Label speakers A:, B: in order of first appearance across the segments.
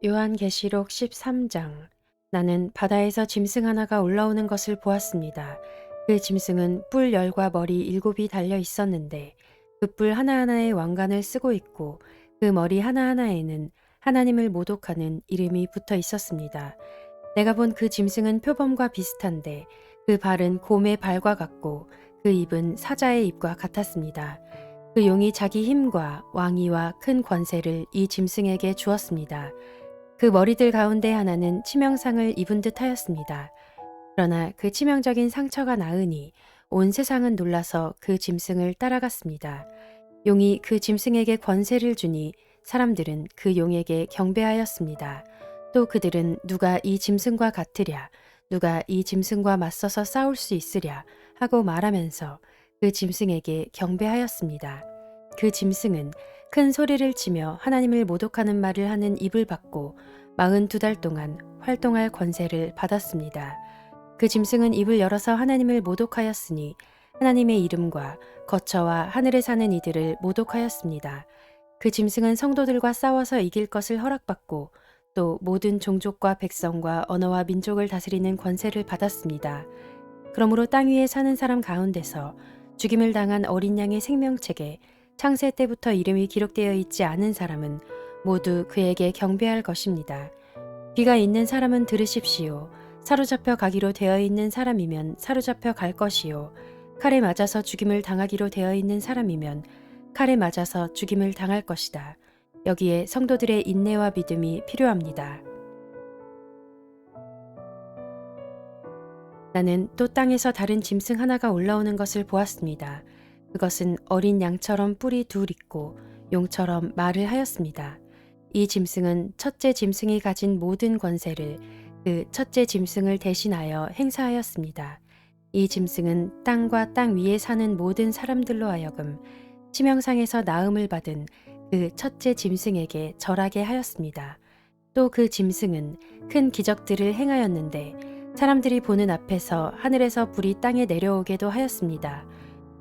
A: 요한계시록 13장. 나는 바다에서 짐승 하나가 올라오는 것을 보았습니다. 그 짐승은 뿔 열과 머리 7이 달려 있었는데 그 뿔 하나하나에 왕관을 쓰고 있고 그 머리 하나하나에는 하나님을 모독하는 이름이 붙어 있었습니다. 내가 본 그 짐승은 표범과 비슷한데 그 발은 곰의 발과 같고 그 입은 사자의 입과 같았습니다. 그 용이 자기 힘과 왕위와 큰 권세를 이 짐승에게 주었습니다. 그 머리들 가운데 하나는 치명상을 입은 듯 하였습니다. 그러나 그 치명적인 상처가 나으니 온 세상은 놀라서 그 짐승을 따라갔습니다. 용이 그 짐승에게 권세를 주니 사람들은 그 용에게 경배하였습니다. 또 그들은 누가 이 짐승과 같으랴, 누가 이 짐승과 맞서서 싸울 수 있으랴 하고 말하면서 그 짐승에게 경배하였습니다. 그 짐승은 큰 소리를 치며 하나님을 모독하는 말을 하는 입을 받고 42달 동안 활동할 권세를 받았습니다. 그 짐승은 입을 열어서 하나님을 모독하였으니 하나님의 이름과 거처와 하늘에 사는 이들을 모독하였습니다. 그 짐승은 성도들과 싸워서 이길 것을 허락받고 또 모든 종족과 백성과 언어와 민족을 다스리는 권세를 받았습니다. 그러므로 땅 위에 사는 사람 가운데서 죽임을 당한 어린 양의 생명책에 창세 때부터 이름이 기록되어 있지 않은 사람은 모두 그에게 경배할 것입니다. 귀가 있는 사람은 들으십시오. 사로잡혀 가기로 되어 있는 사람이면 사로잡혀 갈 것이요. 칼에 맞아서 죽임을 당하기로 되어 있는 사람이면 칼에 맞아서 죽임을 당할 것이다. 여기에 성도들의 인내와 믿음이 필요합니다. 나는 또 땅에서 다른 짐승 하나가 올라오는 것을 보았습니다. 그것은 어린 양처럼 뿔이 둘 있고 용처럼 말을 하였습니다. 이 짐승은 첫째 짐승이 가진 모든 권세를 그 첫째 짐승을 대신하여 행사하였습니다. 이 짐승은 땅과 땅 위에 사는 모든 사람들로 하여금 치명상에서 나음을 받은 그 첫째 짐승에게 절하게 하였습니다. 또 그 짐승은 큰 기적들을 행하였는데 사람들이 보는 앞에서 하늘에서 불이 땅에 내려오게도 하였습니다.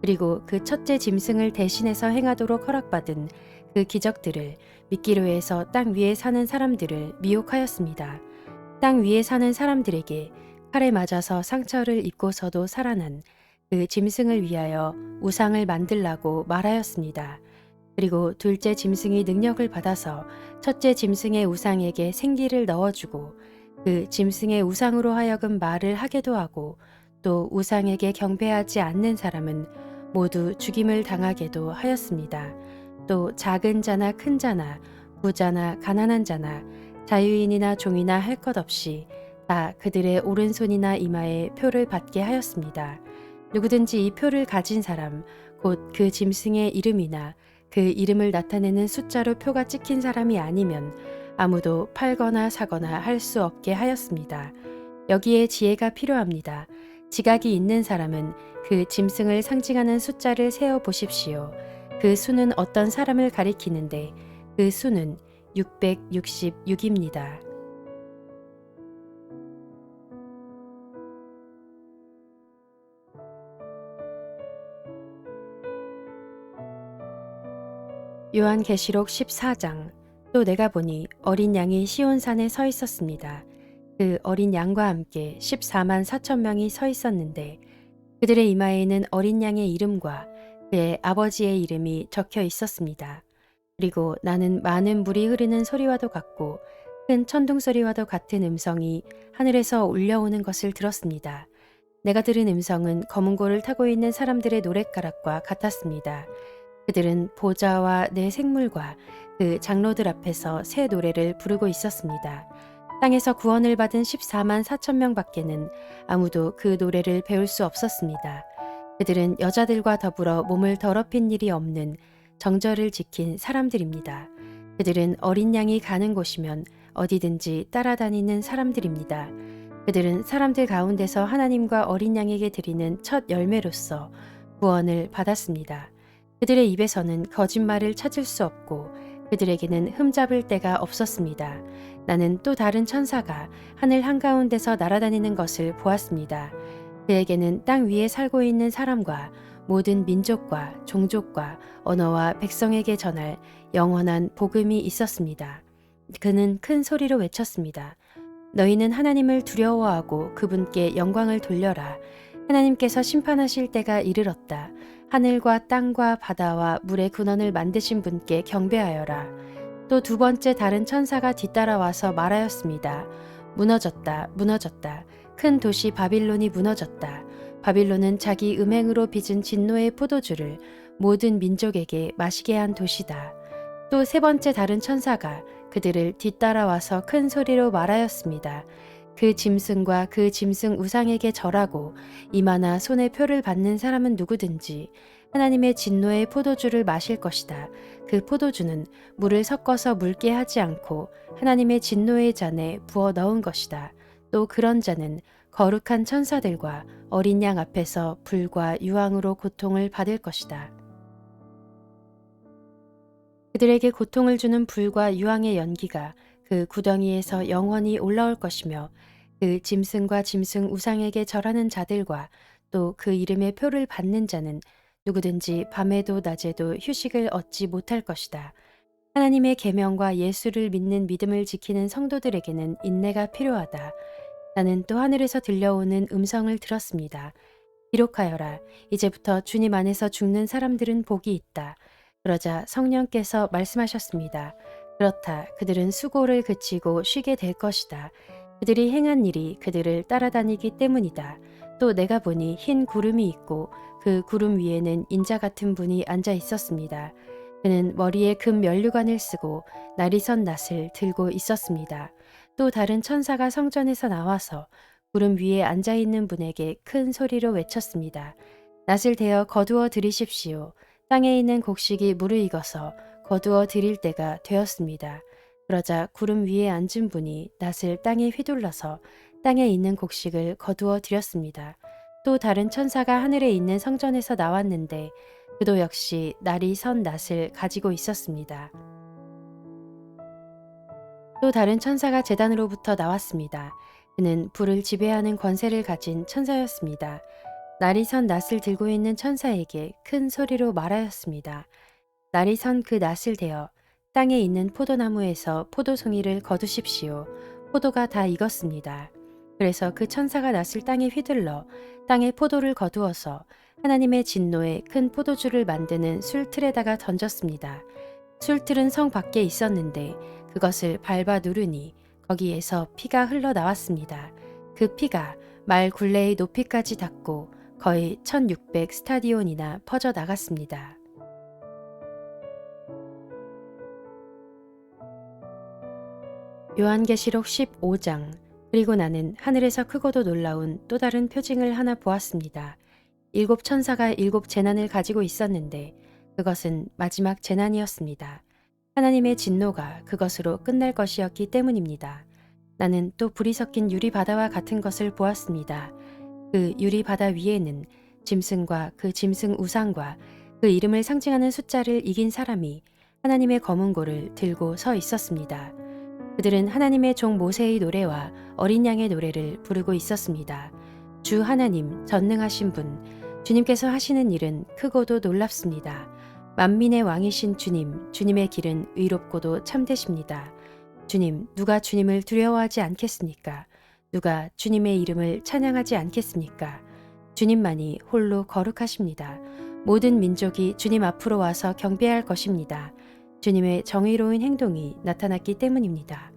A: 그리고 그 첫째 짐승을 대신해서 행하도록 허락받은 그 기적들을 믿기로 해서 땅 위에 사는 사람들을 미혹하였습니다. 땅 위에 사는 사람들에게 칼에 맞아서 상처를 입고서도 살아난 그 짐승을 위하여 우상을 만들라고 말하였습니다. 그리고 둘째 짐승이 능력을 받아서 첫째 짐승의 우상에게 생기를 넣어주고 그 짐승의 우상으로 하여금 말을 하게도 하고 또 우상에게 경배하지 않는 사람은 모두 죽임을 당하게도 하였습니다. 또 작은 자나 큰 자나 부자나 가난한 자나 자유인이나 종이나 할 것 없이 다 그들의 오른손이나 이마에 표를 받게 하였습니다. 누구든지 이 표를 가진 사람 곧 그 짐승의 이름이나 그 이름을 나타내는 숫자로 표가 찍힌 사람이 아니면 아무도 팔거나 사거나 할 수 없게 하였습니다. 여기에 지혜가 필요합니다. 지각이 있는 사람은 그 짐승을 상징하는 숫자를 세어 보십시오. 그 수는 어떤 사람을 가리키는데 그 수는 666입니다. 요한계시록 14장. 또 내가 보니 어린 양이 시온산에 서 있었습니다. 그 어린 양과 함께 14만 4천 명이 서 있었는데 그들의 이마에는 어린 양의 이름과 그의 아버지의 이름이 적혀 있었습니다. 그리고 나는 많은 물이 흐르는 소리와도 같고 큰 천둥 소리와도 같은 음성이 하늘에서 울려오는 것을 들었습니다. 내가 들은 음성은 검은 고를 타고 있는 사람들의 노랫가락과 같았습니다. 그들은 보좌와 내 생물과 그 장로들 앞에서 새 노래를 부르고 있었습니다. 땅에서 구원을 받은 14만 4천 명 밖에는 아무도 그 노래를 배울 수 없었습니다. 그들은 여자들과 더불어 몸을 더럽힌 일이 없는 정절을 지킨 사람들입니다. 그들은 어린 양이 가는 곳이면 어디든지 따라다니는 사람들입니다. 그들은 사람들 가운데서 하나님과 어린 양에게 드리는 첫 열매로서 구원을 받았습니다. 그들의 입에서는 거짓말을 찾을 수 없고 그들에게는 흠잡을 데가 없었습니다. 나는 또 다른 천사가 하늘 한가운데서 날아다니는 것을 보았습니다. 그에게는 땅 위에 살고 있는 사람과 모든 민족과 종족과 언어와 백성에게 전할 영원한 복음이 있었습니다. 그는 큰 소리로 외쳤습니다. 너희는 하나님을 두려워하고 그분께 영광을 돌려라. 하나님께서 심판하실 때가 이르렀다. 하늘과 땅과 바다와 물의 근원을 만드신 분께 경배하여라. 또 두 번째 다른 천사가 뒤따라와서 말하였습니다. 무너졌다, 무너졌다. 큰 도시 바빌론이 무너졌다. 바빌론은 자기 음행으로 빚은 진노의 포도주를 모든 민족에게 마시게 한 도시다. 또 세 번째 다른 천사가 그들을 뒤따라와서 큰 소리로 말하였습니다. 그 짐승과 그 짐승 우상에게 절하고 이마나 손에 표를 받는 사람은 누구든지 하나님의 진노의 포도주를 마실 것이다. 그 포도주는 물을 섞어서 묽게 하지 않고 하나님의 진노의 잔에 부어 넣은 것이다. 또 그런 자는 거룩한 천사들과 어린 양 앞에서 불과 유황으로 고통을 받을 것이다. 그들에게 고통을 주는 불과 유황의 연기가 그 구덩이에서 영원히 올라올 것이며 그 짐승과 짐승 우상에게 절하는 자들과 또 그 이름의 표를 받는 자는 누구든지 밤에도 낮에도 휴식을 얻지 못할 것이다. 하나님의 계명과 예수를 믿는 믿음을 지키는 성도들에게는 인내가 필요하다. 나는 또 하늘에서 들려오는 음성을 들었습니다. 기록하여라. 이제부터 주님 안에서 죽는 사람들은 복이 있다. 그러자 성령께서 말씀하셨습니다. 그렇다. 그들은 수고를 그치고 쉬게 될 것이다. 그들이 행한 일이 그들을 따라다니기 때문이다. 또 내가 보니 흰 구름이 있고 그 구름 위에는 인자 같은 분이 앉아 있었습니다. 그는 머리에 금 면류관을 쓰고 날이 선 낫을 들고 있었습니다. 또 다른 천사가 성전에서 나와서 구름 위에 앉아 있는 분에게 큰 소리로 외쳤습니다. 낫을 대어 거두어 들이십시오. 땅에 있는 곡식이 무르익어서 거두어 드릴 때가 되었습니다. 그러자 구름 위에 앉은 분이 낫을 땅에 휘둘러서 땅에 있는 곡식을 거두어 드렸습니다. 또 다른 천사가 하늘에 있는 성전에서 나왔는데 그도 역시 날이 선 낫을 가지고 있었습니다. 또 다른 천사가 제단으로부터 나왔습니다. 그는 불을 지배하는 권세를 가진 천사였습니다. 날이 선 낫을 들고 있는 천사에게 큰 소리로 말하였습니다. 날이 선 그 낫을 대어 땅에 있는 포도나무에서 포도송이를 거두십시오. 포도가 다 익었습니다. 그래서 그 천사가 낫을 땅에 휘둘러 땅에 포도를 거두어서 하나님의 진노에 큰 포도주를 만드는 술틀에다가 던졌습니다. 술틀은 성 밖에 있었는데 그것을 밟아 누르니 거기에서 피가 흘러나왔습니다. 그 피가 말 굴레의 높이까지 닿고 거의 1600 스타디온이나 퍼져 나갔습니다. 요한계시록 15장. 그리고 나는 하늘에서 크고도 놀라운 또 다른 표징을 하나 보았습니다. 7 천사가 7 재난을 가지고 있었는데 그것은 마지막 재난이었습니다. 하나님의 진노가 그것으로 끝날 것이었기 때문입니다. 나는 또 불이 섞인 유리바다와 같은 것을 보았습니다. 그 유리바다 위에는 짐승과 그 짐승 우상과 그 이름을 상징하는 숫자를 이긴 사람이 하나님의 검은고를 들고 서 있었습니다. 그들은 하나님의 종 모세의 노래와 어린 양의 노래를 부르고 있었습니다. 주 하나님, 전능하신 분, 주님께서 하시는 일은 크고도 놀랍습니다. 만민의 왕이신 주님, 주님의 길은 의롭고도 참되십니다. 주님, 누가 주님을 두려워하지 않겠습니까? 누가 주님의 이름을 찬양하지 않겠습니까? 주님만이 홀로 거룩하십니다. 모든 민족이 주님 앞으로 와서 경배할 것입니다. 주님의 정의로운 행동이 나타났기 때문입니다.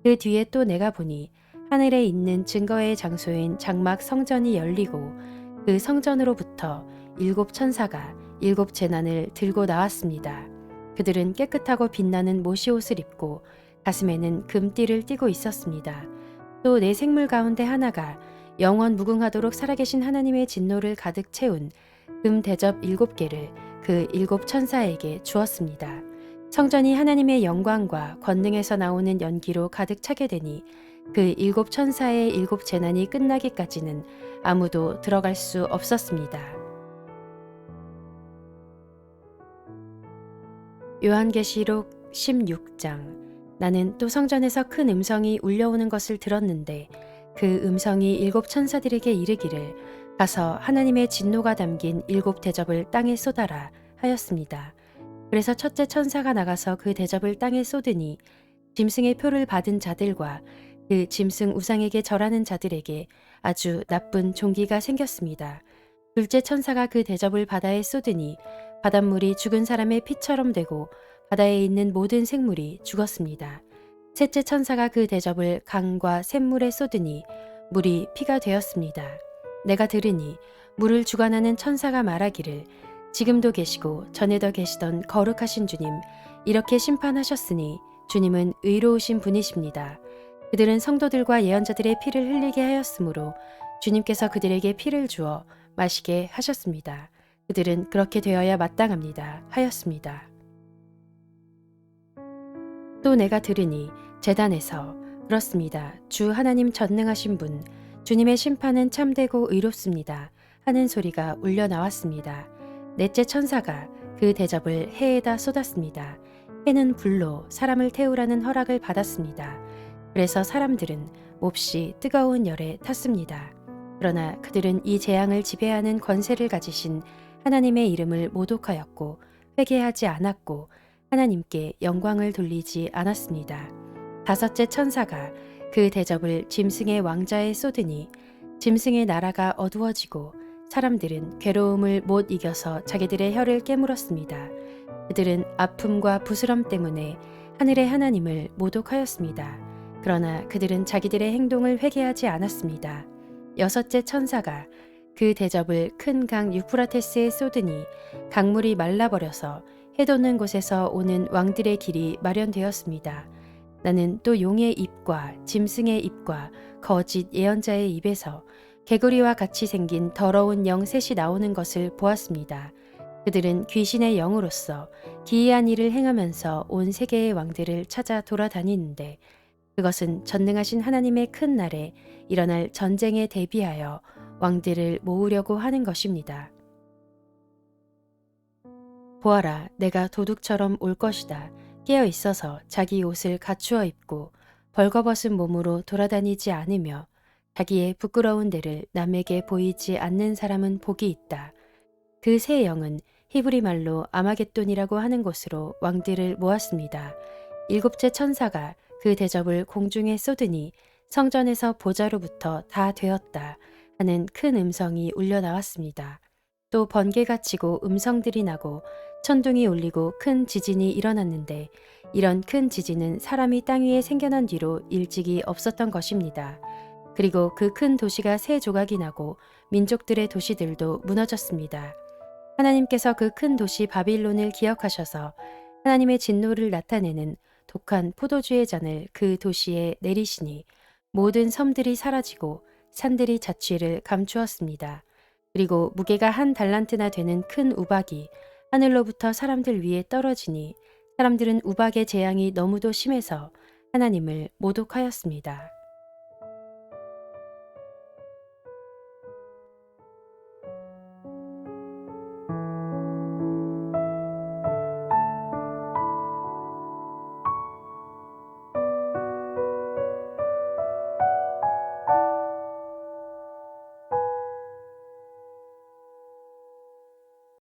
A: 그 뒤에 또 내가 보니 하늘에 있는 증거의 장소인 장막 성전이 열리고 그 성전으로부터 7 천사가 7 재난을 들고 나왔습니다. 그들은 깨끗하고 빛나는 모시옷을 입고 가슴에는 금띠를 띠고 있었습니다. 또 네 생물 가운데 하나가 영원 무궁하도록 살아계신 하나님의 진노를 가득 채운 금 대접 7개를 그 7 천사에게 주었습니다. 성전이 하나님의 영광과 권능에서 나오는 연기로 가득 차게 되니 그 7 천사의 7 재난이 끝나기까지는 아무도 들어갈 수 없었습니다. 요한계시록 16장. 나는 또 성전에서 큰 음성이 울려오는 것을 들었는데 그 음성이 7 천사들에게 이르기를 가서 하나님의 진노가 담긴 7 대접을 땅에 쏟아라 하였습니다. 그래서 첫째 천사가 나가서 그 대접을 땅에 쏟으니 짐승의 표를 받은 자들과 그 짐승 우상에게 절하는 자들에게 아주 나쁜 종기가 생겼습니다. 둘째 천사가 그 대접을 바다에 쏟으니 바닷물이 죽은 사람의 피처럼 되고 바다에 있는 모든 생물이 죽었습니다. 셋째 천사가 그 대접을 강과 샘물에 쏟으니 물이 피가 되었습니다. 내가 들으니 물을 주관하는 천사가 말하기를 지금도 계시고 전에도 계시던 거룩하신 주님, 이렇게 심판하셨으니 주님은 의로우신 분이십니다. 그들은 성도들과 예언자들의 피를 흘리게 하였으므로 주님께서 그들에게 피를 주어 마시게 하셨습니다. 그들은 그렇게 되어야 마땅합니다. 하였습니다. 또 내가 들으니 제단에서 그렇습니다. 주 하나님 전능하신 분, 주님의 심판은 참되고 의롭습니다. 하는 소리가 울려 나왔습니다. 넷째 천사가 그 대접을 해에다 쏟았습니다. 해는 불로 사람을 태우라는 허락을 받았습니다. 그래서 사람들은 몹시 뜨거운 열에 탔습니다. 그러나 그들은 이 재앙을 지배하는 권세를 가지신 하나님의 이름을 모독하였고 회개하지 않았고 하나님께 영광을 돌리지 않았습니다. 다섯째 천사가 그 대접을 짐승의 왕자에 쏟으니 짐승의 나라가 어두워지고 사람들은 괴로움을 못 이겨서 자기들의 혀를 깨물었습니다. 그들은 아픔과 부스럼 때문에 하늘의 하나님을 모독하였습니다. 그러나 그들은 자기들의 행동을 회개하지 않았습니다. 여섯째 천사가 그 대접을 큰 강 유프라테스에 쏟으니 강물이 말라버려서 해돋는 곳에서 오는 왕들의 길이 마련되었습니다. 나는 또 용의 입과 짐승의 입과 거짓 예언자의 입에서 개구리와 같이 생긴 더러운 영 셋이 나오는 것을 보았습니다. 그들은 귀신의 영으로서 기이한 일을 행하면서 온 세계의 왕들을 찾아 돌아다니는데 그것은 전능하신 하나님의 큰 날에 일어날 전쟁에 대비하여 왕들을 모으려고 하는 것입니다. 보아라, 내가 도둑처럼 올 것이다. 깨어 있어서 자기 옷을 갖추어 입고 벌거벗은 몸으로 돌아다니지 않으며 자기의 부끄러운 데를 남에게 보이지 않는 사람은 복이 있다. 그 새 영은 히브리 말로 아마겟돈이라고 하는 곳으로 왕들을 모았습니다. 일곱째 천사가 그 대접을 공중에 쏟으니 성전에서 보좌로부터 다 되었다 하는 큰 음성이 울려 나왔습니다. 또 번개가 치고 음성들이 나고 천둥이 울리고 큰 지진이 일어났는데 이런 큰 지진은 사람이 땅 위에 생겨난 뒤로 일찍이 없었던 것입니다. 그리고 그 큰 도시가 세 조각이 나고 민족들의 도시들도 무너졌습니다. 하나님께서 그 큰 도시 바빌론을 기억하셔서 하나님의 진노를 나타내는 독한 포도주의 잔을 그 도시에 내리시니 모든 섬들이 사라지고 산들이 자취를 감추었습니다. 그리고 무게가 한 달란트나 되는 큰 우박이 하늘로부터 사람들 위에 떨어지니 사람들은 우박의 재앙이 너무도 심해서 하나님을 모독하였습니다.